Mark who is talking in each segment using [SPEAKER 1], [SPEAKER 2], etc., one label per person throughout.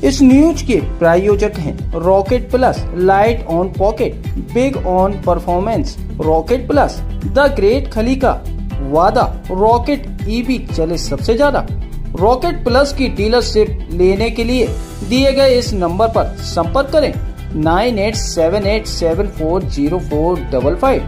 [SPEAKER 1] इस न्यूज के प्रायोजक हैं rocket plus, light on pocket, big on performance. Rocket plus, the great खली का वादा, रॉकेट ईवी चले सबसे ज्यादा। रॉकेट प्लस की डीलरशिप लेने के लिए दिए गए इस नंबर पर संपर्क करें 9878740455।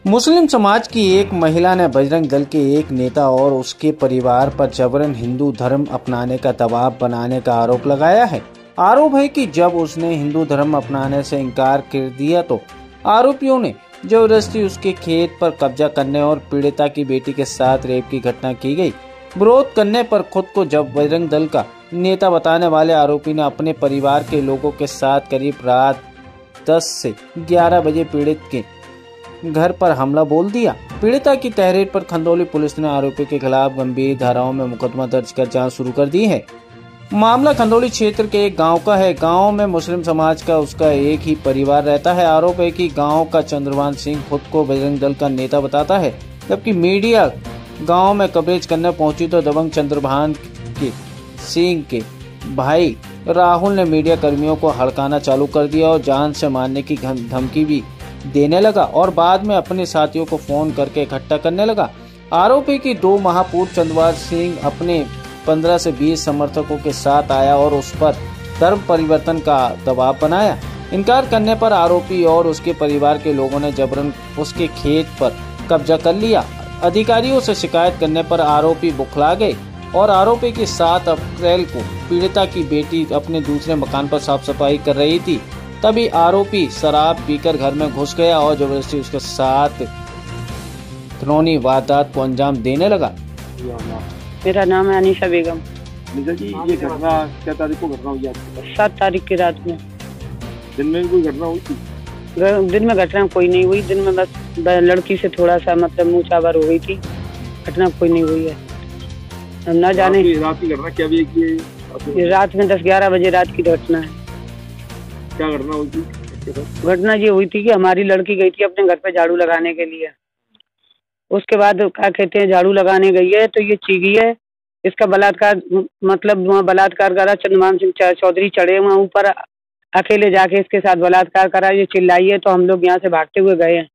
[SPEAKER 1] मुस्लिम समाज की एक महिला ने बजरंग दल के एक नेता और उसके परिवार पर जबरन हिंदू धर्म अपनाने का दबाव बनाने का आरोप लगाया है। आरोप है कि जब उसने हिंदू धर्म अपनाने से इनकार कर दिया तो आरोपियों ने जबरदस्ती उसके खेत पर कब्जा करने और पीड़िता की बेटी के साथ रेप की घटना की गई। विरोध करने पर खुद को जब बजरंग दल का नेता बताने वाले आरोपी ने अपने परिवार के लोगों के साथ करीब रात 10 से 11 बजे पीड़ित के घर पर हमला बोल दिया। पीड़िता की तहरीर पर खंदौली पुलिस ने आरोपी के खिलाफ गंभीर धाराओं में मुकदमा दर्ज कर जांच शुरू कर दी है। मामला खंदौली क्षेत्र के एक गांव का है। गांव में मुस्लिम समाज का उसका एक ही परिवार रहता है। आरोप है कि गांव का चंद्रभान सिंह खुद को बजरंग दल का नेता बताता है। जबकि मीडिया गांव में कवरेज करने पहुंची तो दबंग चंद्रभान के सिंह के भाई राहुल ने मीडिया कर्मियों को हड़काना चालू कर दिया और जान से मारने की धमकी भी देने लगा और बाद में अपने साथियों को फोन करके इकट्ठा करने लगा। आरोप है कि 2 माह पूर्व चंद्रभान सिंह अपने 15 से 20 समर्थकों के साथ आया और उस पर धर्म परिवर्तन का दबाव बनाया। इनकार करने पर आरोपी और उसके परिवार के लोगों ने जबरन उसके खेत पर कब्जा कर लिया। अधिकारियों से शिकायत करने पर आरोपी बुखला गए और आरोपी की 7 अप्रैल को पीड़िता की बेटी अपने दूसरे मकान पर साफ सफाई कर रही थी। तभी आरोपी शराब पीकर घर में घुस गया और जबरदस्ती उसके साथ घिनौनी वारदात को अंजाम देने लगा।
[SPEAKER 2] मेरा नाम है अनीशा बेगम।
[SPEAKER 3] जी, ये घटना क्या तारीख को घटना हुई आपके?
[SPEAKER 2] 7 तारीख की रात में।
[SPEAKER 3] दिन में कोई घटना हुई थी?
[SPEAKER 2] दिन में घटना कोई नहीं हुई। दिन में बस लड़की से थोड़ा सा मतलब मुँह चावर हो गई थी। घटना कोई नहीं हुई है। हम न जाने
[SPEAKER 3] रात की घटना क्या भी
[SPEAKER 2] रात में 10-11 बजे रात की घटना है।
[SPEAKER 3] क्या घटना हुई थी?
[SPEAKER 2] घटना ये हुई थी कि हमारी लड़की गई थी अपने घर पे झाड़ू लगाने के लिए। उसके बाद क्या कहते हैं, झाड़ू लगाने गई है तो ये चीखी है। इसका बलात्कार मतलब वहाँ बलात्कार करा। चंद्रभान सिंह चौधरी चढ़े वहाँ ऊपर, अकेले जाके इसके साथ बलात्कार करा। ये चिल्लाई है तो हम लोग यहाँ से भागते हुए गए हैं।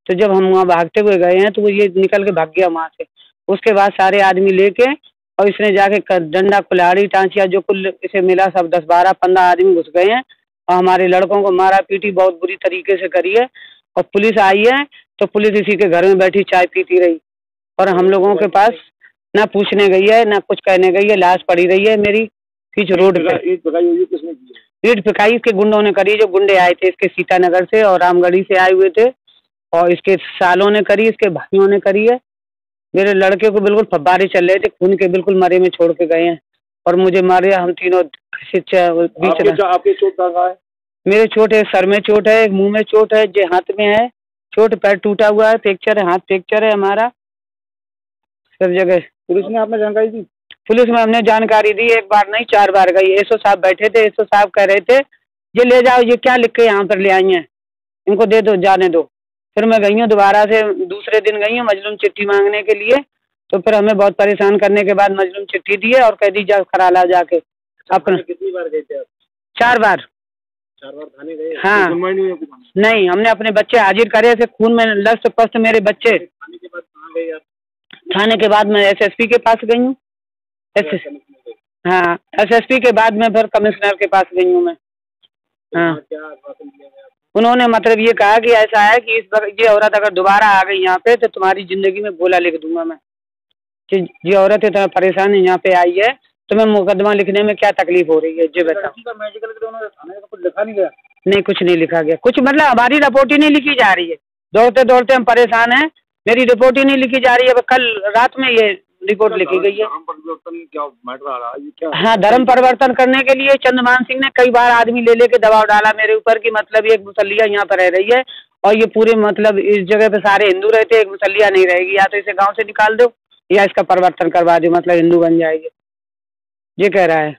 [SPEAKER 2] तो जब हम वहाँ भागते हुए गए हैं तो वो ये निकल के भाग गया वहाँ से। उसके बाद सारे आदमी लेके और इसने जाके डंडा, कुल्हाड़ी, टांचिया जो कुल इसे मिला सब 10, 12, 15 आदमी घुस गए हैं और हमारे लड़कों को मारा पीटी बहुत बुरी तरीके से करी है। और पुलिस आई है तो पुलिस इसी के घर में बैठी चाय पीती रही और हम लोगों के पास ना पूछने गई है ना कुछ कहने गई है। लाश पड़ी रही है मेरी बीच रोड पे। ईट पिकाई इसके गुंडों ने करी, जो गुंडे आए थे इसके सीतानगर से और रामगढ़ी से आए हुए थे और इसके सालों ने करी, इसके भाइयों ने करी है। मेरे लड़के को बिल्कुल फब्बारे चल रहे थे, खून के बिल्कुल मरे में छोड़ के गए हैं और मुझे मारे। हम तीनों बीच
[SPEAKER 3] आपके चोट कहाँ है?
[SPEAKER 2] मेरे चोट है, सर में चोट है, मुंह में चोट है, जे हाथ में है चोट, पैर टूटा हुआ है, फ्रैक्चर है, हाथ फ्रैक्चर है हमारा सब जगह।
[SPEAKER 3] पुलिस में आपने जानकारी दी?
[SPEAKER 2] पुलिस में हमने जानकारी दी, 1 बार नहीं 4 बार गई। एसओ साहब बैठे थे, एसओ साहब कह रहे थे ये ले जाओ, ये क्या लिख के यहाँ पर ले आई हैं, इनको दे दो, जाने दो। फिर मैं गई हूँ दोबारा से, दूसरे दिन गई हूँ मजलूम चिट्ठी मांगने के लिए। तो फिर हमें बहुत परेशान करने के बाद मजलूम चिट्ठी दी है और कह दी जा करा ला जाके अपना।
[SPEAKER 3] कितनी बार गए थे आप?
[SPEAKER 2] 4 बार।
[SPEAKER 3] 4 बार थाने गए?
[SPEAKER 2] हाँ नहीं, हमने अपने बच्चे हाजिर करे थे, खून में लस्त पस्त मेरे बच्चे।
[SPEAKER 3] थाने के बाद कहाँ गए आप?
[SPEAKER 2] थाने के बाद मैं एसएसपी के पास गई हूँ। हाँ, एसएसपी के बाद में फिर कमिश्नर के पास गई हूँ मैं। हाँ, उन्होंने मतलब ये कहा कि ऐसा है कि ये औरत अगर दोबारा आ गई यहाँ पे तो तुम्हारी जिंदगी में गोला लिख दूंगा मैं। ये औरत इतना परेशान यहाँ पे आई है तो मैं मुकदमा लिखने में क्या तकलीफ हो रही है जी बताओ।
[SPEAKER 3] मेडिकल कुछ लिखा नहीं गया?
[SPEAKER 2] नहीं, कुछ नहीं लिखा गया। कुछ मतलब हमारी रिपोर्ट ही नहीं लिखी जा रही है। दौड़ते दौड़ते हम परेशान हैं, मेरी रिपोर्ट ही नहीं लिखी जा रही है। कल रात में ये रिपोर्ट लिखी गई है।
[SPEAKER 3] क्या मैटर आ रहा है क्या?
[SPEAKER 2] हाँ, धर्म परिवर्तन करने के लिए चंद्रभान सिंह ने कई बार आदमी ले लेके दबाव डाला मेरे ऊपर की मतलब एक मुसल्लिया यहाँ पर रह रही है और ये पूरे मतलब इस जगह पे सारे हिंदू रहते, एक मुसल्लिया नहीं रहेगी, या तो इसे गांव से निकाल दो या इसका परिवर्तन करवा दो, मतलब हिंदू बन जाएगी, ये कह रहा है।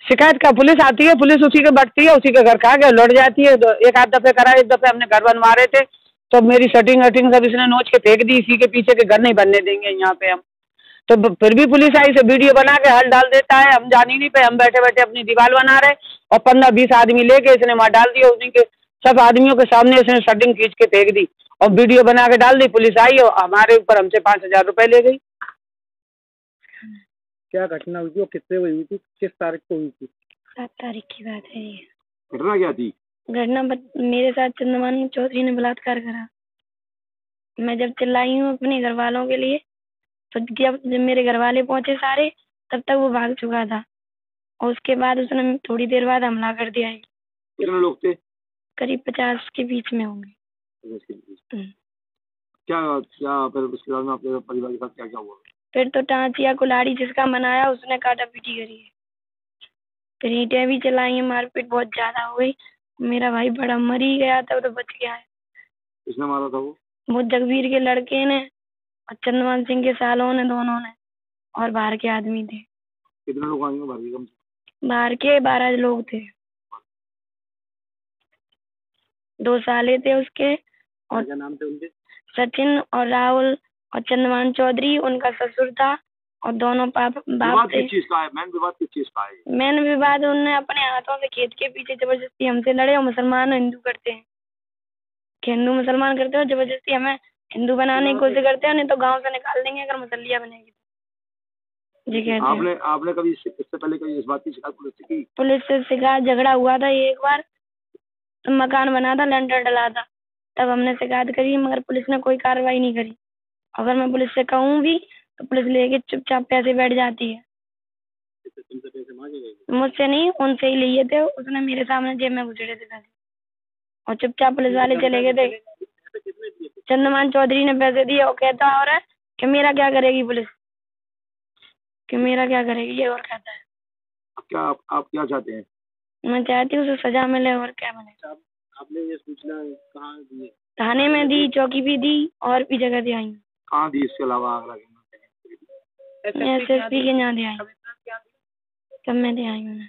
[SPEAKER 2] शिकायत का पुलिस आती है, पुलिस उसी के बैठती है, उसी के घर खा के लौट जाती है। तो 1 आध दफे करा, 1 दफे हमने घर बनवा रहे थे तो मेरी सेटिंग वेटिंग सब इसने नोच के फेंक दी। इसी के पीछे के घर नहीं बनने देंगे यहाँ पे हम। तो फिर भी पुलिस आई से वीडियो बना के हल डाल देता है। हम जान ही नहीं पे, हम बैठे बैठे अपनी दीवार बना रहे और 15-20 आदमी लेके इसने वहां डाल दिया। उन्हीं के सब आदमियों के सामने इसने शटिंग खींच के फेंक दी और वीडियो बना के डाल दी। पुलिस आई और हमारे ऊपर हमसे 5,000 रुपए ले गई।
[SPEAKER 3] क्या घटना हुई थी और कितने हुई थी, किस तारीख को हुई थी?
[SPEAKER 4] 7 तारीख की बात है ये।
[SPEAKER 3] घटना क्या थी?
[SPEAKER 4] घटना मेरे साथ चंद्रमान चौधरी ने बलात्कार करा। मैं जब चिल्लाई हूँ अपने घर वालों के लिए, तो जब मेरे घर वाले पहुंचे सारे, तब तक वो भाग चुका था और उसके बाद उसने थोड़ी देर बाद हमला कर दिया।
[SPEAKER 3] कितने लोग थे?
[SPEAKER 4] करीब 50 के बीच में होंगे।
[SPEAKER 3] क्या क्या फिर उसके बाद में आपके परिवार के साथ क्या क्या हुआ?
[SPEAKER 4] फिर तो टांचिया कुल्हाड़ी जिसका मनाया उसने काटा पीटी करी है। फिर ईंटें भी चलाई है, मारपीट बहुत ज्यादा हो गई। मेरा भाई बड़ा मर ही गया था, तो बच गया है।
[SPEAKER 3] किसने मारा था
[SPEAKER 4] वो जगवीर के लड़के ने और चंद्रमान सिंह के सालों ने, दोनों ने, और बाहर के आदमी थे।
[SPEAKER 3] कितने लोग आएंगे बाहर के?
[SPEAKER 4] बाहर के 12 लोग थे। 2 साले थे उसके। और
[SPEAKER 3] क्या नाम थे उनके?
[SPEAKER 4] सचिन और राहुल और चंद्रमान चौधरी उनका ससुर था और दोनों बाप थे।
[SPEAKER 3] किस चीज का है? मेन विवाद किस चीज का है?
[SPEAKER 4] मेन विवाद उन्होंने अपने हाथों से खेत के पीछे जबरदस्ती हमसे लड़े। और मुसलमान हिंदू करते हैं कि हिंदू मुसलमान करते हो, जबरदस्ती हमें हिंदू बनाने की कोशिश करते हैं, नहीं तो गांव से निकाल देंगे अगर मुसल्लिया बनेगी। जी कहते हैं।
[SPEAKER 3] आपने कभी इससे पहले कभी इस बात की शिकायत पुलिस से की?
[SPEAKER 4] पुलिस से शिकायत झगड़ा हुआ था एक बार, तो मकान बना था, लेंटर डला था, तब हमने शिकायत करी, मगर पुलिस ने कोई कार्रवाई नहीं करी। अगर मैं पुलिस से कहूँ भी तो पुलिस लेके चुपचाप पैसे बैठ जाती है। मुझसे नहीं, उनसे ही लिए थे। उसने मेरे सामने जेब में घुसेड़े थे पैसे और चुपचाप पुलिस वाले चले गए थे। चंद्रमान चौधरी ने पैसे दिए और कहता और है कि मेरा क्या करेगी पुलिस, कि मेरा क्या करेगी, ये और कहता है।
[SPEAKER 3] आप क्या चाहते हैं?
[SPEAKER 4] मैं चाहती हूँ उसे सजा मिले, और क्या मिले।
[SPEAKER 3] आपने ये सूचना कहाँ दी?
[SPEAKER 4] थाने में दी, चौकी भी दी और भी जगह दी आई।
[SPEAKER 3] कहाँ दी इसके अलावा?
[SPEAKER 4] SSP के यहाँ दी आई, सब में दी आई मैंने।